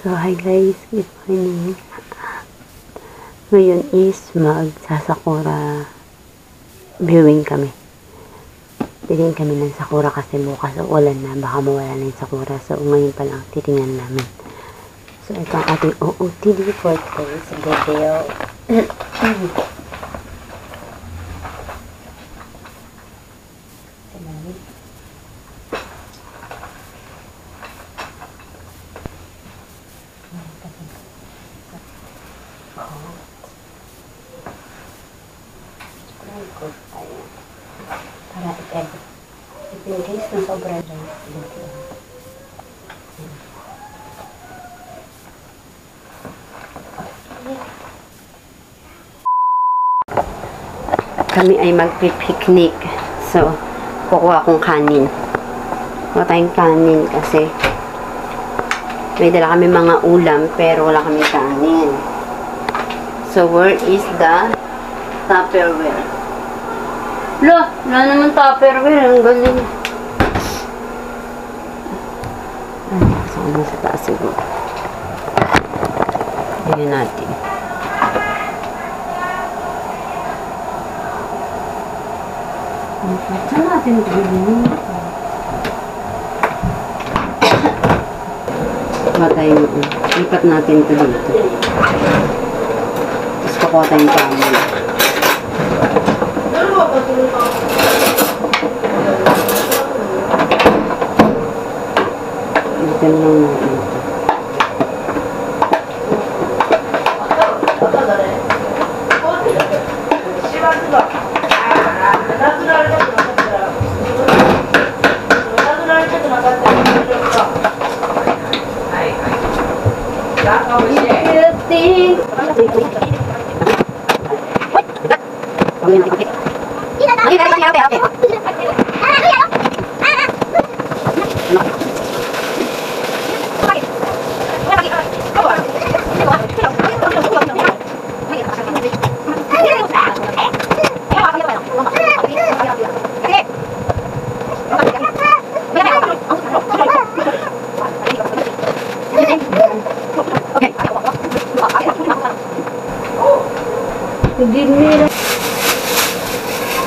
So, hi guys, good morning. Ngayon is magsasakura viewing kami. Titingin kami ng sakura kasi bukas ulan na, baka mawala na yung sakura. So, ngayon pa lang titingnan namin. So, ito ang ating OOTD for today's video. Para i-edit. In case na sobrang rice dito. Kami ay magpipiknik. So, kukuha akong kanin. Kukuha tayong kanin kasi may dala kami mga ulam pero wala kami kanin. So, where is the Tupperware? Wala naman Tupperware. Ang galing. So, ano sa taas siguro? Ayan natin. Saan natin ito? Batay mo. Lipat natin ito dito. Tapos kukuha tayong kanin. Ito lang natin ito.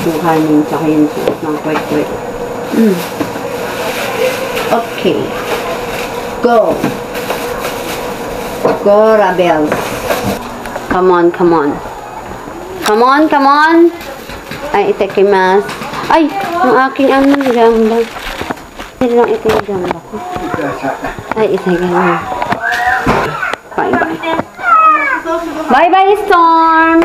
Yung kanin, tsaka yung sauce ng kwek-kwek. Okay. Go! Go, Rebels! Come on, come on. Come on, come on! Ay, itakimasu. Ay, yung aking jamba. Hindi lang ito yung jamba ko. Ay, itakimasu. Bye-bye. Bye-bye, Storm!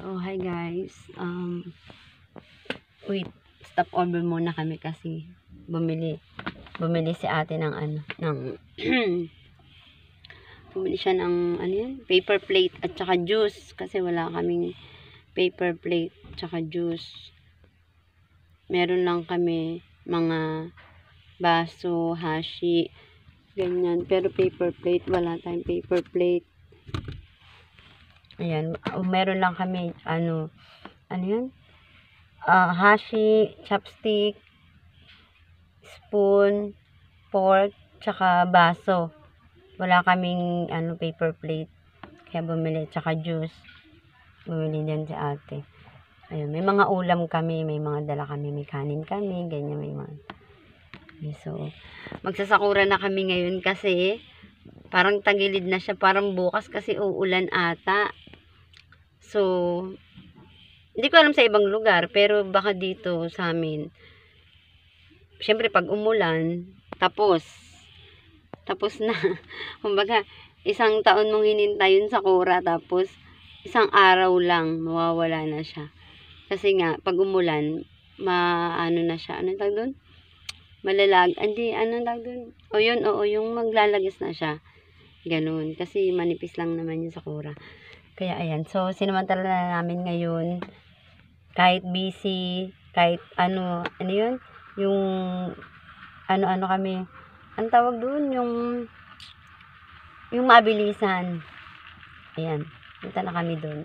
Oh, hi guys. Wait, stop over muna kami kasi bumili si ate ng bumili siya ng paper plate at saka juice kasi wala kaming paper plate at saka juice. Meron lang kami mga baso, hashi, ganyan. Pero paper plate, wala tayong paper plate. Ayan, meron lang kami, hashi, chopstick, spoon, fork, tsaka baso. Wala kaming, paper plate. Kaya bumili, tsaka juice. Bumili din si ate. Ayun, may mga ulam kami, may mga dala kami, may kanin kami, ganyan, may mga. So, magsasakura na kami ngayon kasi parang tagilid na siya, parang bukas kasi uulan ata. So, hindi ko alam sa ibang lugar, pero baka dito sa amin. Siyempre, pag umulan, tapos na. Kumbaga, isang taon mong hinintay yung sakura, tapos isang araw lang, mawawala na siya. Kasi nga, pag umulan, na siya. Ano tawag doon? Yung maglalagis na siya. Ganun. Kasi manipis lang naman yung sakura. Kaya ayan. So, sinamantala na namin ngayon. Kahit busy, kahit yun? Yung, kami. Ang tawag doon, yung mabilisan. Ayan. Punta na kami doon.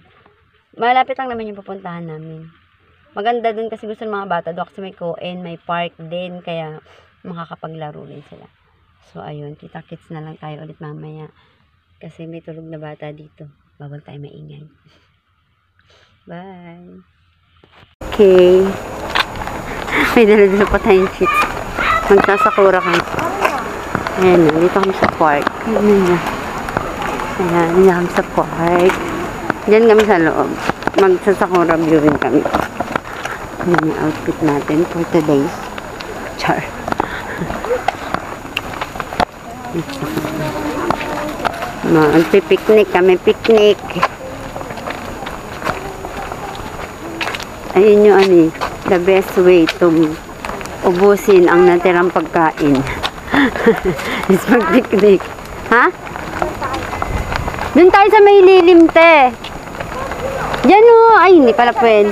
Malapit lang naman yung pupuntahan namin. Maganda doon kasi gusto ng mga bata doon kasi may Coen, may park din, kaya makakapaglaro din sila. So, ayun, kita-kits na lang tayo ulit mamaya. Kasi may tulog na bata dito. Bawal tayo maingay. Bye! Okay. May dala-dala pa tayong chips. Magsasakura kami. Ayan na, dito kami sa park. Ayan na. Ayan, dito kami sa park. Diyan kami sa loob. Magsasakura viewing kami. Ayan yung outfit natin for today. Char. Magpipiknik kami, piknik. Ayun yung the best way to ubusin ang natirang pagkain. Is mag-picnic. Ha? Doon tayo sa may lilim, te. Diyan o. Ay, hindi pala pwede.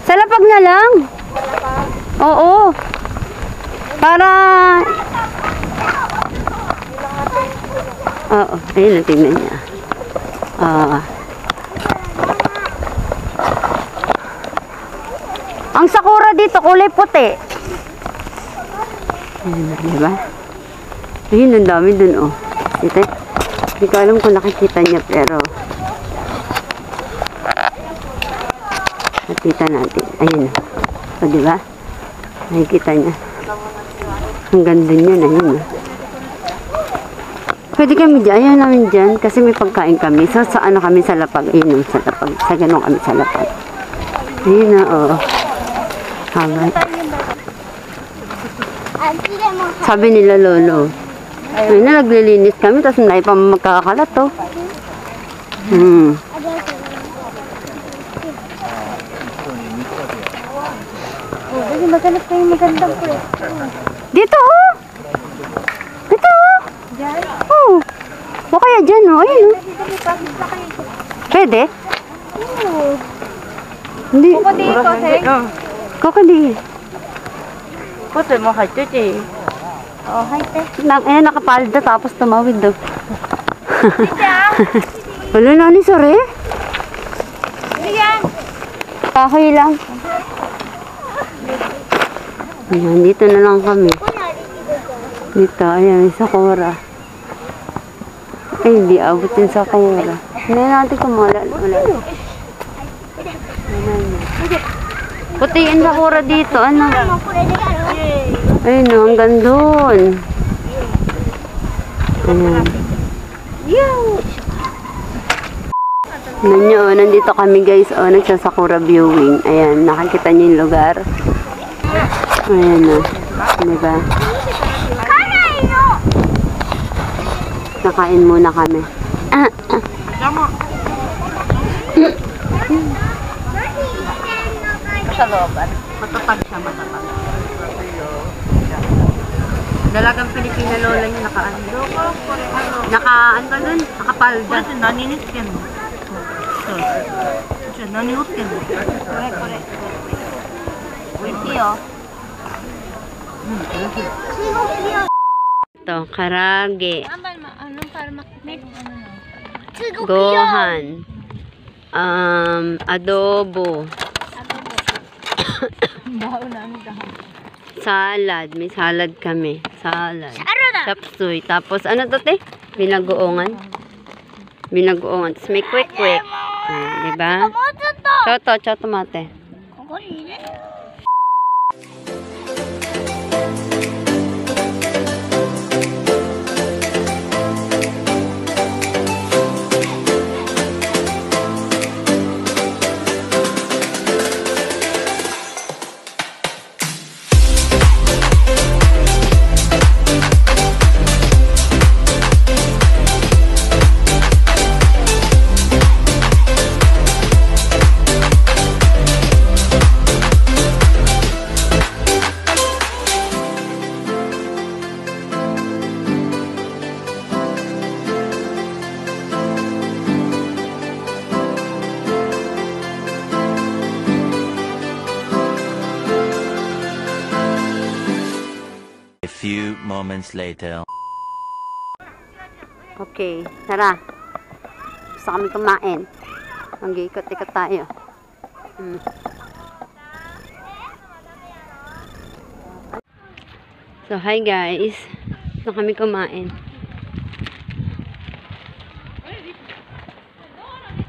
Sa lapag na lang. Oo. Para... Oo. Ayun, tingnan niya. Ang sakura dito, kulay puti. Ayun, diba? Ayun, ang dami dun, oh. Dito. Hindi ko alam kung nakikita niya, pero... Nakikita natin. Ayun. O, diba? Nakikita niya. Ang ganda niya, ayun. Pwede kami dyan. Ayaw namin dyan kasi may pagkain kami. So, sa ano kami sa lapag. Ayun, sa lapag. Sa ganun kami sa lapag. Ayun na, oo. Habay. Sabi nila, lolo. Ayun na, naglilinis kami. Tapos hindi pa magkakalat, to. Kasi maghanap kayo magandang pwesto. Dito, oh! Dito, oh! Diyan? Oh! O kaya dyan, oh! Ayun, oh! Pwede? Oo. Hindi. Kuko dito, Seng. Kakali. Puto mo ka, Chuchi. Oh, hi, te. Nakapalda tapos tumawid daw. Tita! Wala na ni sore. Ayan! Kahoy lang. Ayan, dito na lang kami. Dito, ayan, may sakura. Ay, hindi abot yung sakura. Hindi natin kung wala. Puti yung sakura dito, ano? Ayun, no, hanggang doon. Ayan. Nyo, nandito kami guys, oh, nagsasakura viewing. Ayan, nakikita niyo yung lugar. Ayan na, diba? Nakain muna kami. Sa looban. Matapag siya, matapag. Dalagang Pilipina lola niya nakaando. Nakaando dun, nakapalda. Naninis yan. Naninis yan. Correct. Wait, oh. Ito, karage. Ano para makita yung ano na? Gohan. Adobo. Baho namin kahapon. Salad. May salad kami. Salad. Chapsuy. Tapos, ano to, te? Binagoongan. Tapos may quick. Diba? Choto mate. A few moments later. Okay, tara. tapos na kami kumain. Mag-iikot-ikot tayo. So, hi guys. Na kami kumain.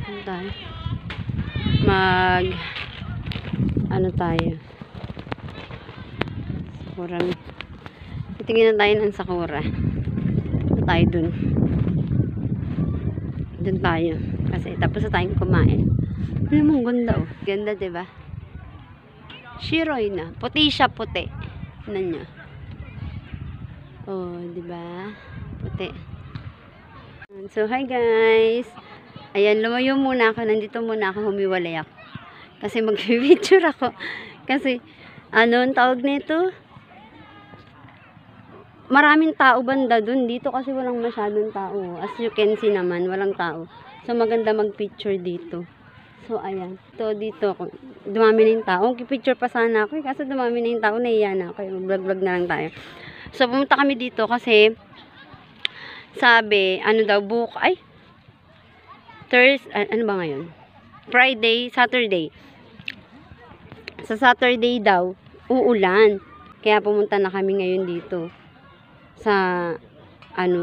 Ano tayo? Ano tayo? Sakura. Titingin na tayo ng Sakura. Tayo dun. Dun tayo. Kasi tapos na tayong kumain. Alam mo, ang ganda oh. Ganda, diba? Shiroy na. Puti siya, puti. Ano nyo? Oh, diba? Puti. So, hi guys. Ayan, lumayo muna ako. Nandito muna ako. Humiwalay ako. Kasi mag-picture ako. Kasi, ano ang tawag nito? Maraming tao banda dun. Dito kasi walang masyadong tao. As you can see naman, walang tao. So, maganda mag-picture dito. So, ayan. So, dito, dumami na yung tao. Picture pa sana ako. Kasi dumami na yung tao. Naiya na ako. Vlog-vlog na lang tayo. So, pumunta kami dito kasi sabi, ano daw, Thursday, ano ba ngayon? Friday, Saturday. Sa Saturday daw, uulan. Kaya pumunta na kami ngayon dito. Sa,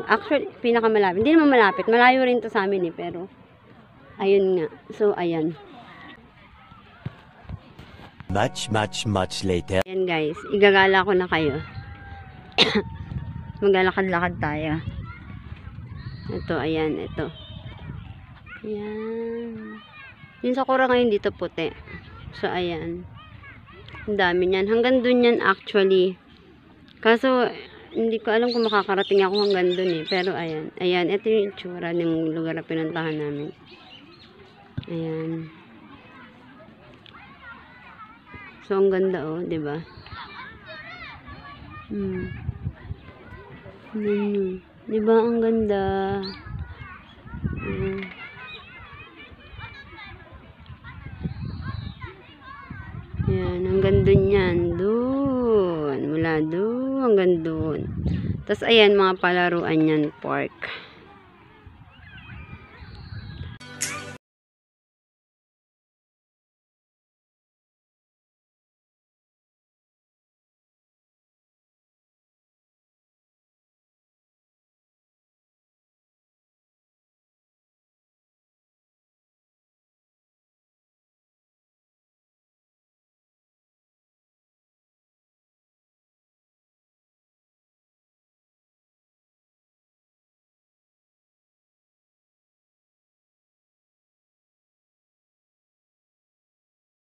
actually, pinakamalapit. Hindi naman malapit. Malayo rin to sa amin eh, pero, ayun nga. So, ayan. Much later. Ayan guys, igagala ko na kayo. Maglalakad-lakad tayo. Ito, ayan, ito. Ayan. Yung Sakura ngayon dito puti. So, ayan. Ang dami niyan. Hanggang dun yan actually. Kaso, hindi ko alam kung makakarating ako hanggang dun eh. Pero, ayan. Ayan, ito yung itsura ng lugar na pinuntahan namin. Ayan. So, ang ganda oh, diba? Diba, ang ganda? Ayan, hanggang dun yan. Dun. Mula dun, hanggang dun. Tapos, ayan, mga palaruan yan, park.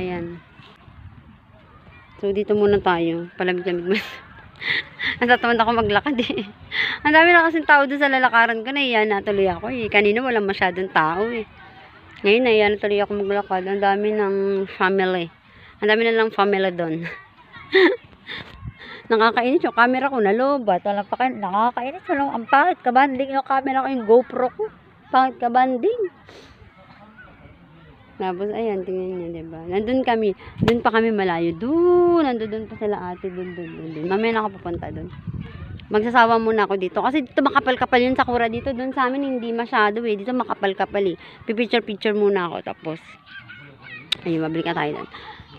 Ayan. So, dito muna tayo. Palamig-lamig mo. Natatamad ako maglakad eh. Ang dami na kasing tao doon sa lalakaran ko. Naiya na tuloy ako eh. Kanina walang masyadong tao eh. Ngayon naiya na tuloy ako maglakad. Ang dami ng family. Ang dami na lang family doon. Nakakainis yung camera ko. Nalobat. Nakakainis. Ang pangit kabanding yung camera ko. Yung GoPro ko. Pangit kabanding. Tapos, ayan, tingnan nyo, diba? Nandun kami, dun pa kami malayo. Nandun pa sila ate, dun. Mamaya na ako pupunta dun. Magsasawa muna ako dito. Kasi dito makapal-kapal yung Sakura dito. Dun sa amin, hindi masyado eh. Dito makapal-kapal eh. Pipicture-picture muna ako. Tapos, ayun, mabalik na tayo dun.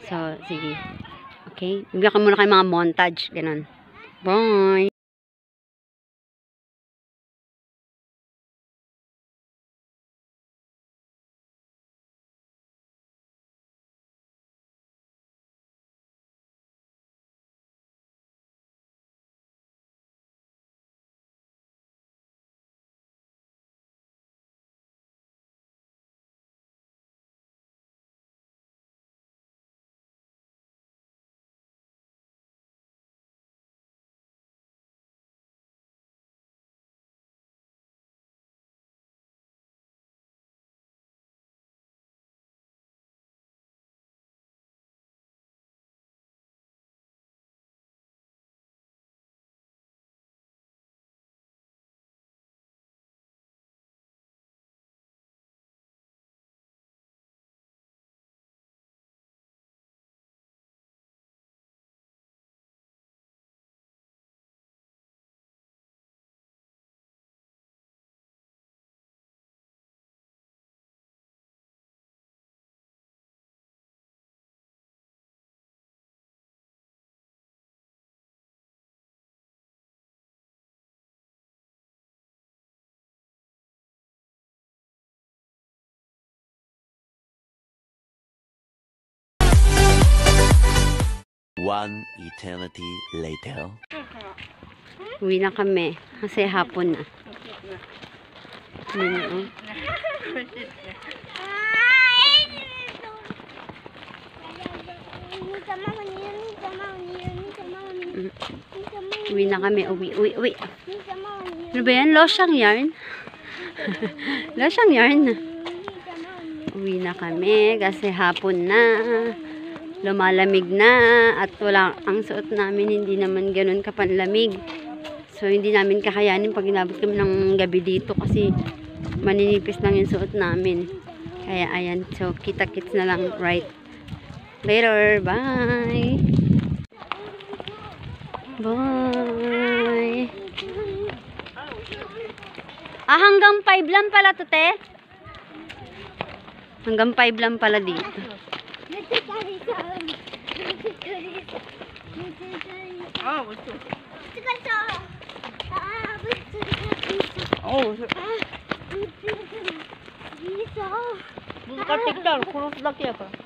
So, sige. Okay? Bibigyan ko muna kayo mga montage. Ganun. Bye! One eternity later. Uwi na kami. Kasi hapon na. Yun, oh. Uwi na kami. Uwi. Ano ba yan? Losyang yarn? Losyang yarn. Uwi na kami kasi hapon na. Lumalamig na. At wala ang suot namin. Hindi naman ganun kapanlamig. So, hindi namin kakayanin pag inabot kami ng gabi dito kasi maninipis lang yung suot namin. Kaya, ayan. So, kita-kits na lang right later. Bye! Bye! Hanggang 5 lang pala to, te? Hanggang 5 lang pala dito.難しいから殺すだけやから。